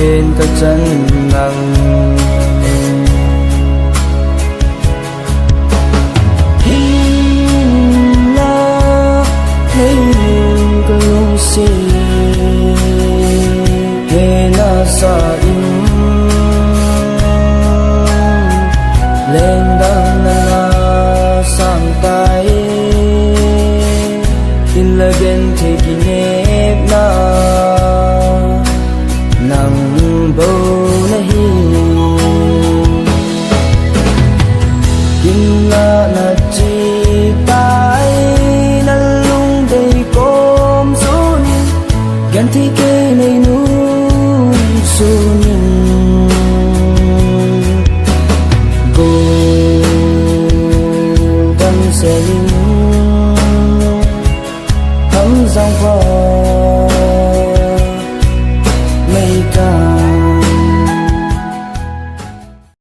lên các chân ngằng hình la thấy hương cơ lung xì kê na sa in lên đăng na sang tay in la gen thế kỷ nếp na nang bầu na hi